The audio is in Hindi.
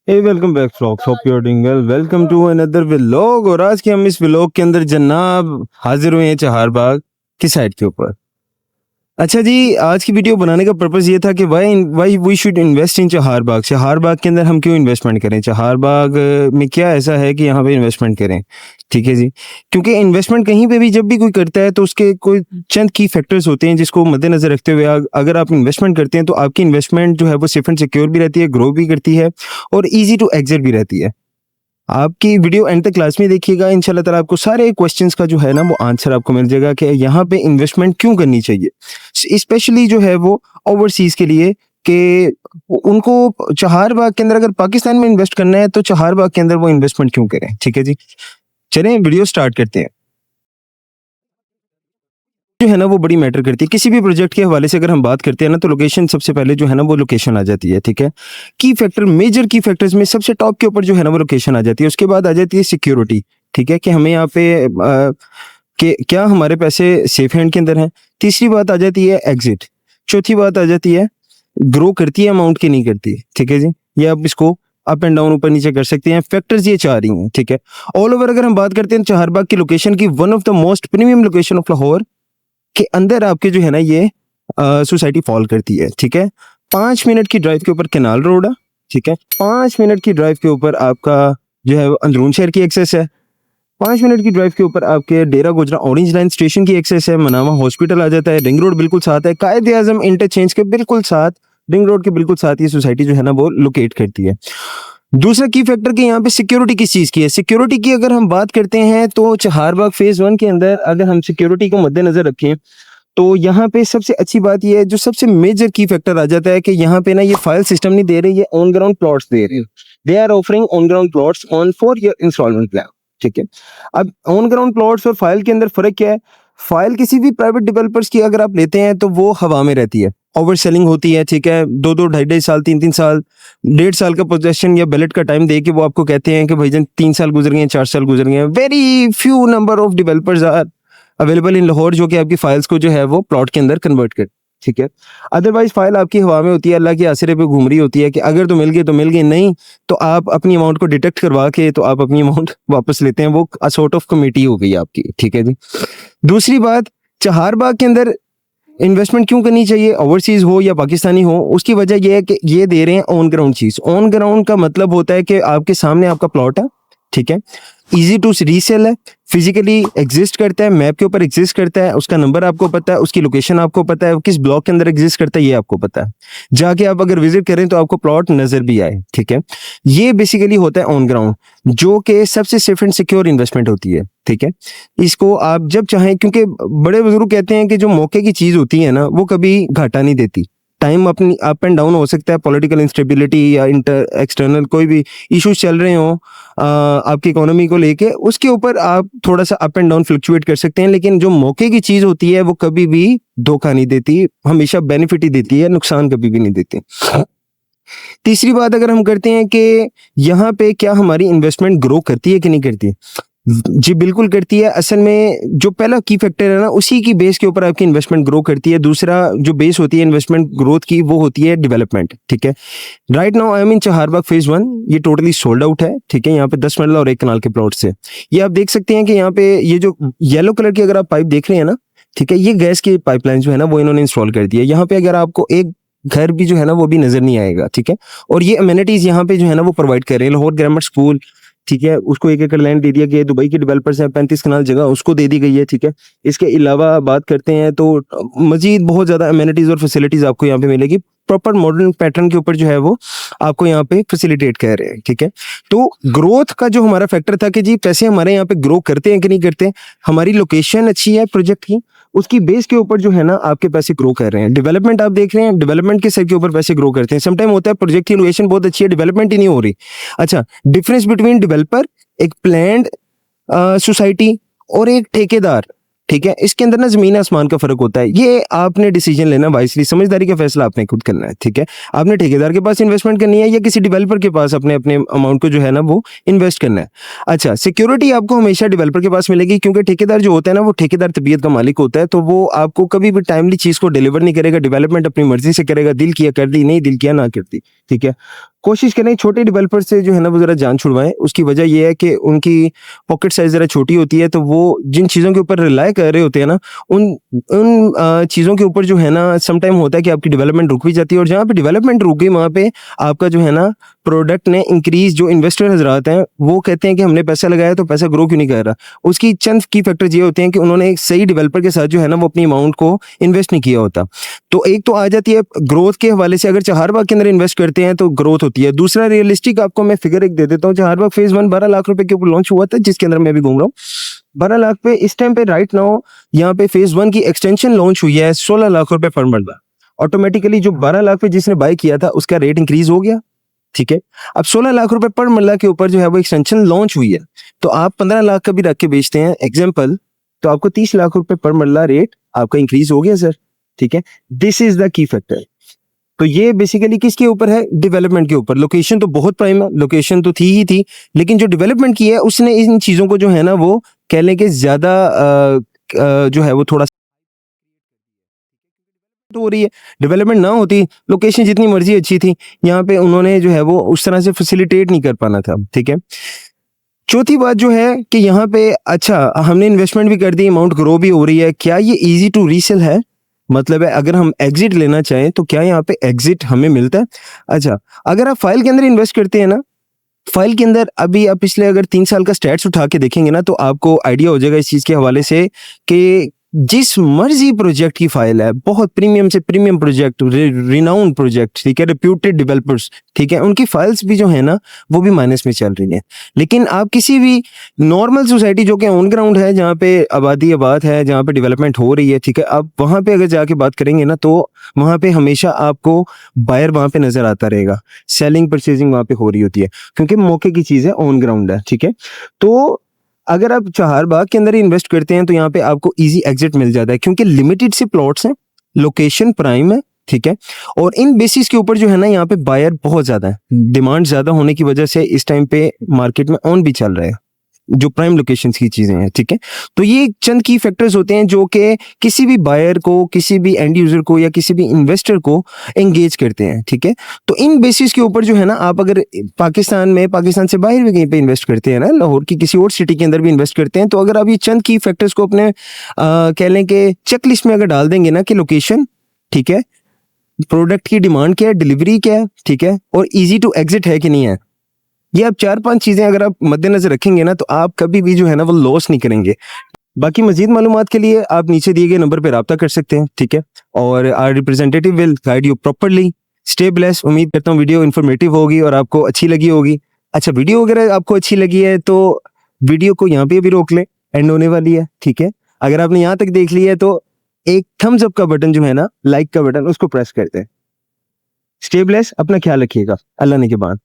Hey welcome back folks, hope you are doing well. Welcome to another vlog. और आज के हम इस व्लॉग के अंदर जनाब हाजिर हुए हैं चहारबाग की साइड के ऊपर। अच्छा जी, आज की वीडियो बनाने का पर्पस ये था कि why we should invest in Chaharbagh. Chaharbagh के अंदर हम क्यों इन्वेस्टमेंट करें, चहारबाग में क्या ऐसा है कि यहाँ पे इन्वेस्टमेंट करें। ठीक है जी, क्योंकि इन्वेस्टमेंट कहीं पे भी जब भी कोई करता है तो उसके कोई चंद की फैक्टर्स होते हैं जिसको मद्देनजर रखते हुए अगर आप इन्वेस्टमेंट करते हैं तो आपकी इन्वेस्टमेंट जो है वो सेफ एंड सिक्योर भी रहती है, ग्रो भी करती है और ईजी टू एग्जिट भी रहती है। आपकी वीडियो एंड तक क्लास में देखिएगा, इंशाल्लाह ताला आपको सारे क्वेश्चंस का जो है ना वो आंसर आपको मिल जाएगा कि यहाँ पे इन्वेस्टमेंट क्यों करनी चाहिए, स्पेशली जो है वो ओवरसीज के लिए कि उनको चहारबाग के अंदर अगर पाकिस्तान में इन्वेस्ट करना है तो चहारबाग के अंदर वो इन्वेस्टमेंट क्यों करें। ठीक है जी, चलें वीडियो स्टार्ट करते हैं। जो है ना वो बड़ी मैटर करती है किसी भी प्रोजेक्ट के हवाले से। अगर हम बात करते हैं ना तो लोकेशन सबसे पहले जो है ना वो लोकेशन आ जाती है। ठीक है, की फैक्टर, मेजर की फैक्टर्स में सबसे टॉप के ऊपर जो है ना वो लोकेशन आ जाती है। उसके बाद आ जाती है सिक्योरिटी। ठीक है, कि हमें यहाँ पे कि क्या हमारे पैसे सेफ हैंड के अंदर हैं। तीसरी बात आ जाती है एग्जिट। चौथी बात आ जाती है ग्रो करती है अमाउंट की नहीं करती। ठीक है जी, ये आप इसको अप एंड डाउन ऊपर नीचे कर सकते हैं। फैक्टर्स ये चाह रही हैं। ठीक है, ऑल ओवर अगर हम बात करते हैं चहारबाग की लोकेशन की, one of the most premium location of Lahore के अंदर आपके जो है ना ये सोसाइटी फॉल करती है। ठीक है, 5 मिनट की ड्राइव के ऊपर कैनाल रोड है। ठीक है, 5 मिनट की ड्राइव के ऊपर आपका जो है अंदरून शहर की एक्सेस है। 5 मिनट की ड्राइव के ऊपर आपके डेरा गुजरा ऑरेंज लाइन स्टेशन की एक्सेस है। मनामा हॉस्पिटल आ जाता है। रिंग रोड बिल्कुल साथ है। कायद आजम इंटरचेंज के बिल्कुल साथ, रिंग रोड के बिल्कुल साथ ये सोसाइटी जो है ना वो लोकेट करती है। दूसरा की फैक्टर कि यहाँ पे सिक्योरिटी किस चीज की है। सिक्योरिटी की अगर हम बात करते हैं तो चहारबाग फेज 1 के अंदर अगर हम सिक्योरिटी को मद्देनजर रखें तो यहाँ पे सबसे अच्छी बात ये है, जो सबसे मेजर की फैक्टर आ जाता है कि यहाँ पे ना ये फाइल सिस्टम नहीं दे रहे, ये ऑन ग्राउंड प्लॉट्स दे रहे हैं। They are offering on ground plots on 4 year instalment plan. ठीक है, अब ऑन ग्राउंड प्लॉट्स और फाइल के अंदर फर्क क्या है। फाइल किसी भी प्राइवेट डेवलपर्स की अगर आप लेते हैं तो वो हवा में रहती है, ओवर सेलिंग होती है। ठीक है, 2-2, 2.5 साल, 3-3 साल, 1.5 साल का पोजेशन या बैलेट का टाइम दे के वो आपको कहते हैं कि भाईजान 3 साल गुजर गए, 4 साल गुजर गए। Very few number of developers are available in Lahore जो कि आपकी फाइल्स को जो है वो प्लॉट के अंदर कन्वर्ट कर। ठीक है, अदरवाइज फाइल आपकी हवा में होती है, अल्लाह के आसरे पे घूम रही होती है कि अगर तो मिल गई तो मिल गई, नहीं तो आप अपनी अमाउंट को डिटेक्ट करवा के तो आप अपनी अमाउंट वापस लेते हैं। वो सॉर्ट ऑफ कमेटी हो गई आपकी। ठीक है जी, दूसरी बात, चहारबाग के अंदर इन्वेस्टमेंट क्यों करनी चाहिए, ओवरसीज हो या पाकिस्तानी हो, उसकी वजह यह है कि ये दे रहे हैं ऑन ग्राउंड चीज। ऑन ग्राउंड का मतलब होता है कि आपके सामने आपका प्लॉट है। ठीक है, इजी टू रीसेल है, फिजिकली एग्जिस्ट करता है, मैप के ऊपर एग्जिस्ट करता है, उसका नंबर आपको पता है, उसकी लोकेशन आपको पता है, किस ब्लॉक के अंदर एग्जिस्ट करता है ये आपको पता है। जाके आप अगर विजिट करें तो आपको प्लॉट नजर भी आए। ठीक है, ये बेसिकली होता है ऑन ग्राउंड, जो कि सबसे सेफ एंड सिक्योर इन्वेस्टमेंट होती है। ठीक है, इसको आप जब चाहें, क्योंकि बड़े बुजुर्ग कहते हैं कि जो मौके की चीज होती है ना वो कभी घाटा नहीं देती। टाइम अपनी अप एंड डाउन हो सकता है, पॉलिटिकल इंस्टेबिलिटी या एक्सटर्नल कोई भी इश्यूज चल रहे हो आपकी इकोनॉमी को लेके, उसके ऊपर आप थोड़ा सा अप एंड डाउन फ्लक्चुएट कर सकते हैं। लेकिन जो मौके की चीज होती है वो कभी भी धोखा नहीं देती, हमेशा बेनिफिट ही देती है, नुकसान कभी भी नहीं देती। तीसरी बात अगर हम करते हैं कि यहाँ पे क्या हमारी इन्वेस्टमेंट ग्रो करती है कि नहीं करती, जी बिल्कुल करती है। असल में जो पहला की फैक्टर है ना उसी की बेस के ऊपर आपकी इन्वेस्टमेंट ग्रो करती है। दूसरा जो बेस होती है इन्वेस्टमेंट ग्रोथ की वो होती है डेवलपमेंट। ठीक है, right now I am in Chaharbagh phase 1, ये टोटली सोल्ड आउट है। ठीक है, यहाँ पे 10 मरला और 1 कनाल के प्लॉट से ये आप देख सकते हैं कि यहाँ पे ये जो येलो कलर की अगर आप पाइप देख रहे हैं ना, ठीक है, ये गैस की पाइपलाइन जो है ना वो इन्होंने इंस्टॉल कर दी है। यहाँ पे अगर आपको एक घर भी जो है ना वो भी नजर नहीं आएगा। ठीक है, और ये अमेनिटीज यहाँ पे जो है ना वो प्रोवाइड कर रहे हैं। लाहौर ग्रामर स्कूल, ठीक है, उसको 1 एकड़ लैंड दे दिया गया है। दुबई के डेवलपर्स हैं, 35 कनाल जगह उसको दे दी गई है। ठीक है, इसके अलावा बात करते हैं तो मजीद बहुत ज्यादा अमेनिटीज और फैसिलिटीज आपको यहाँ पे मिलेगी। प्रॉपर मॉडर्न पैटर्न के ऊपर जो है वो आपको यहाँ पे फैसिलिटेट कर रहे हैं। ठीक है, तो ग्रोथ का जो हमारा फैक्टर था कि जी पैसे हमारे यहाँ पे ग्रो करते हैं कि नहीं करते, हमारी लोकेशन अच्छी है प्रोजेक्ट की, उसकी बेस के ऊपर जो है ना आपके पैसे ग्रो कर रहे हैं। डेवलपमेंट आप देख रहे हैं, डेवलपमेंट के सर के ऊपर पैसे ग्रो करते हैं। समटाइम होता है प्रोजेक्ट की लोकेशन बहुत अच्छी है, डेवलपमेंट ही नहीं हो रही। अच्छा, डिफरेंस बिटवीन डेवलपर, एक प्लैंड सोसाइटी और एक ठेकेदार, ठीक है, इसके अंदर ना जमीन आसमान का फर्क होता है। ये आपने डिसीजन लेना वाइसली, समझदारी का फैसला आपने खुद करना है। ठीक है, आपने ठेकेदार के पास इन्वेस्टमेंट करनी है या किसी डेवलपर के पास अपने अपने अमाउंट को जो है ना वो इन्वेस्ट करना है। अच्छा, सिक्योरिटी आपको हमेशा डेवलपर के पास मिलेगी, क्योंकि ठेकेदार जो होता है ना वो ठेकेदार तबीयत का मालिक होता है, तो वो आपको कभी भी टाइमली चीज को डिलीवर नहीं करेगा। डेवलपमेंट अपनी मर्जी से करेगा, दिल किया कर दी, नहीं दिल किया ना कर दी। ठीक है, कोशिश करें छोटे डेवलपर से जो है ना वो ज़रा जान छुड़वाएँ। उसकी वजह ये है कि उनकी पॉकेट साइज़ ज़रा छोटी होती है, तो वो जिन चीज़ों के ऊपर रिलाय कर रहे होते हैं ना, उन उन चीज़ों के ऊपर जो है ना सम टाइम होता है कि आपकी डेवलपमेंट रुक भी जाती है, और जहाँ पे डेवलपमेंट रुक गई वहाँ पे आपका जो है ना प्रोडक्ट ने इंक्रीज़, जो इन्वेस्टर हज़रात हैं वो कहते हैं कि हमने पैसा लगाया तो पैसा ग्रो क्यों नहीं कर रहा? उसकी चंद की फैक्टर्स ये होते हैं कि उन्होंने एक सही डेवलपर के साथ जो है ना वो अपनी अमाउंट को इन्वेस्ट नहीं किया होता। तो एक तो आ जाती है ग्रोथ के हवाले से, अगर चहारबाग के अंदर इन्वेस्ट करते हैं तो ग्रोथ होती है। दूसरा रियलिस्टिक आपको मैं फिगर एक दे देता हूँ। चहारबाग फेज़ 1 12 लाख रुपए के ऊपर लॉन्च हुआ था, जिसके अंदर मैं भी घूम रहा हूँ। 12 लाख पे इस टाइम पे राइट नाउ यहाँ पे फेज़ 1 की एक्सटेंशन लॉन्च हुई है 16 लाख रुपए पर मरला। ऑटोमेटिकली जो 12 लाख पे जिसने बाय किया था उसका रेट इंक्रीज हो गया, ठीक है। अब 16 लाख रुपए पर मरला के ऊपर जो है वो एक्सटेंशन लॉन्च हुई है, तो आप 15 लाख का भी रख के बेचते हैं एग्जाम्पल, तो आपको 30 लाख रुपए पर मरला रेट आपका इंक्रीज हो गया सर, ठीक है। This is the key factor. तो ये बेसिकली किसके ऊपर है? डेवलपमेंट के ऊपर। लोकेशन तो बहुत प्राइम है, लोकेशन तो थी ही थी, लेकिन जो डेवलपमेंट की है उसने इन चीजों को जो है ना वो कह लें कि ज्यादा जो है वो थोड़ा तो हो रही है। डेवलपमेंट ना होती, लोकेशन जितनी मर्जी अच्छी थी, यहाँ पे उन्होंने जो है वो उस तरह से फैसिलिटेट नहीं कर पाना था, ठीक है। चौथी बात जो है कि यहाँ पे अच्छा हमने इन्वेस्टमेंट भी कर दी, अमाउंट ग्रो भी हो रही है, क्या ये इजी टू रीसेल है? मतलब है अगर हम एग्जिट लेना चाहें तो क्या यहाँ पे एग्जिट हमें मिलता है? अच्छा, अगर आप फाइल के अंदर इन्वेस्ट करते हैं ना, फाइल के अंदर अभी आप पिछले अगर 3 साल का स्टैट्स उठा के देखेंगे ना, तो आपको आइडिया हो जाएगा इस चीज के हवाले से कि जिस मर्जी प्रोजेक्ट की फाइल है, बहुत प्रीमियम से प्रीमियम प्रोजेक्ट, रिनाउंड प्रोजेक्ट, ठीक है, रिप्यूटेड डेवलपर्स, ठीक है, उनकी फाइल्स भी जो है ना वो भी माइनस में चल रही है। लेकिन आप किसी भी नॉर्मल सोसाइटी जो कि ऑन ग्राउंड है, जहाँ पे आबादी आबाद है, जहाँ पे डेवलपमेंट हो रही है, ठीक है, आप वहां पे अगर जाके बात करेंगे ना, तो वहां पे हमेशा आपको बायर वहां पे नजर आता रहेगा, सेलिंग परचेजिंग वहां पे हो रही होती है, क्योंकि मौके की चीज है, ऑन ग्राउंड है, ठीक है। तो अगर आप चहारबाग के अंदर ही इन्वेस्ट करते हैं तो यहाँ पे आपको इजी एग्जिट मिल जाता है, क्योंकि लिमिटेड से प्लॉट्स हैं, लोकेशन प्राइम है, ठीक है, और इन बेसिस के ऊपर जो है ना यहाँ पे बायर बहुत ज्यादा है, डिमांड ज्यादा होने की वजह से इस टाइम पे मार्केट में ऑन भी चल रहा है, जो प्राइम लोकेशंस की चीजें हैं, ठीक है। तो ये चंद की फैक्टर्स होते हैं जो कि किसी भी बायर को, किसी भी एंड यूजर को या किसी भी इन्वेस्टर को एंगेज करते हैं, ठीक है। तो इन बेसिस के ऊपर जो है ना, आप अगर पाकिस्तान में, पाकिस्तान से बाहर भी कहीं पे इन्वेस्ट करते हैं ना, लाहौर की किसी और सिटी के अंदर भी इन्वेस्ट करते हैं, तो अगर आप ये चंद की फैक्टर्स को अपने कह लें कि चेकलिस्ट में अगर डाल देंगे ना कि लोकेशन, ठीक है, प्रोडक्ट की डिमांड क्या है, डिलीवरी क्या है, ठीक है, और ईजी टू एग्जिट है कि नहीं है, ये आप 4-5 चीजें अगर आप मद्देनजर रखेंगे ना, तो आप कभी भी जो है ना वो लॉस नहीं करेंगे। बाकी मजीद मालूमात के लिए आप नीचे दिए गए नंबर पर राब्ता कर सकते हैं, ठीक है, और our representative will guide you properly. Stay blessed. उम्मीद करता हूँ वीडियो इन्फॉर्मेटिव होगी और आपको अच्छी लगी होगी। अच्छा, वीडियो वगैरह आपको अच्छी लगी है तो वीडियो को यहाँ पे भी रोक ले, एंड होने वाली है, ठीक है। अगर आपने यहाँ तक देख लिया है तो एक थम्स अप का बटन जो है ना, लाइक का बटन, उसको प्रेस करते हैं। स्टे ब्लेस, अपना ख्याल रखिएगा, अल्लाह ने के बाद।